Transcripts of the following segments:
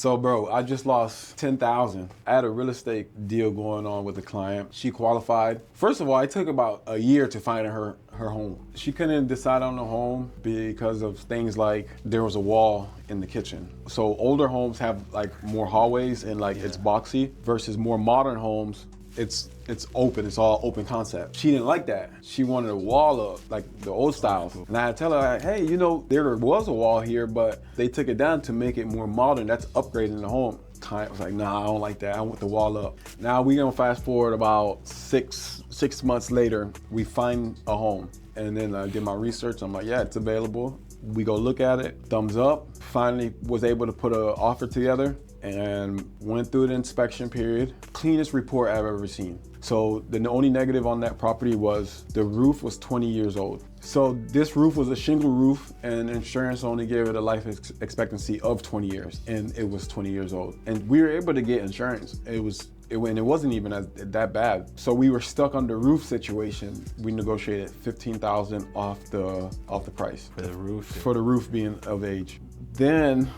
So bro, I just lost 10,000. I had a real estate deal going on with a client. She qualified. First of all, it took about a year to find her home. She couldn't decide on the home because of things like there was a wall in the kitchen. So older homes have like more hallways and like it's boxy versus more modern homes. It's open, it's all open concept. She didn't like that. She wanted a wall up, like the old styles. And I tell her, hey, you know, there was a wall here, but they took it down to make it more modern. That's upgrading the home. Client was like, nah, I don't like that. I want the wall up. Now we gonna fast forward about six months later, we find a home. And then I did my research. I'm like, yeah, it's available. We go look at it, thumbs up. Finally was able to put an offer together and went through the inspection period. Cleanest report I've ever seen. So the only negative on that property was the roof was 20 years old. So this roof was a shingle roof and insurance only gave it a life expectancy of 20 years and it was 20 years old. And we were able to get insurance. It wasn't even that bad. So we were stuck on the roof situation. We negotiated $15,000 off the price. For the roof? For the roof being of age. Then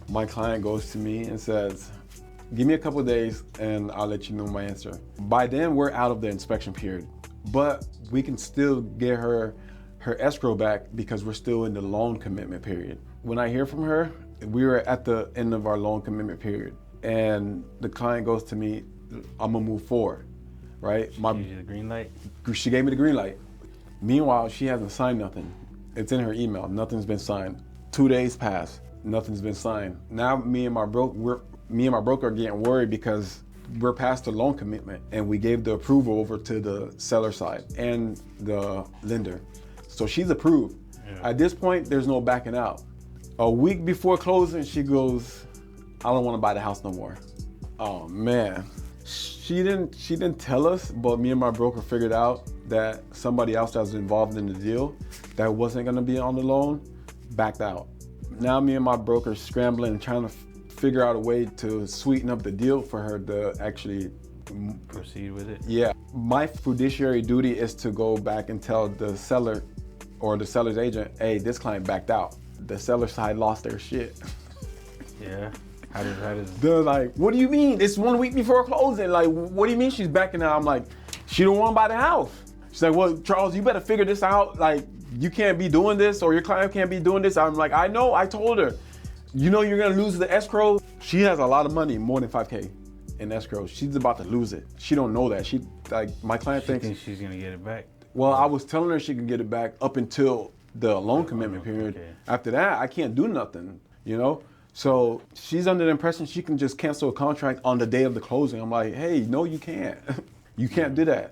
my client goes to me and says, give me a couple of days and I'll let you know my answer. By then we're out of the inspection period, but we can still get her escrow back because we're still in the loan commitment period. When I hear from her, we were at the end of our loan commitment period and the client goes to me, I'm gonna move forward, right? She gave you the green light? She gave me the green light. Meanwhile, she hasn't signed nothing. It's in her email, nothing's been signed. 2 days pass, nothing's been signed. Now me and my broker are getting worried because we're past the loan commitment and we gave the approval over to the seller side and the lender. So she's approved. Yeah. At this point, there's no backing out. A week before closing, she goes, I don't want to buy the house no more. Oh man. She didn't tell us, but me and my broker figured out that somebody else that was involved in the deal that wasn't gonna be on the loan backed out. Now me and my broker scrambling and trying to figure out a way to sweeten up the deal for her to actually proceed with it. Yeah, my fiduciary duty is to go back and tell the seller or the seller's agent, hey, this client backed out. The seller side lost their shit. Yeah. How does They're like, what do you mean? It's 1 week before closing. Like, what do you mean she's backing out? I'm like, she don't want to buy the house. She's like, well, Charles, you better figure this out. Like, you can't be doing this or your client can't be doing this. I'm like, I know, I told her. You know you're gonna lose the escrow. She has a lot of money, more than 5K in escrow. She's about to lose it. She don't know that. My client thinks she's gonna get it back. Well, I was telling her she can get it back up until the loan commitment period. Okay. After that, I can't do nothing, you know? So she's under the impression she can just cancel a contract on the day of the closing. I'm like, hey, no, you can't. You can't do that.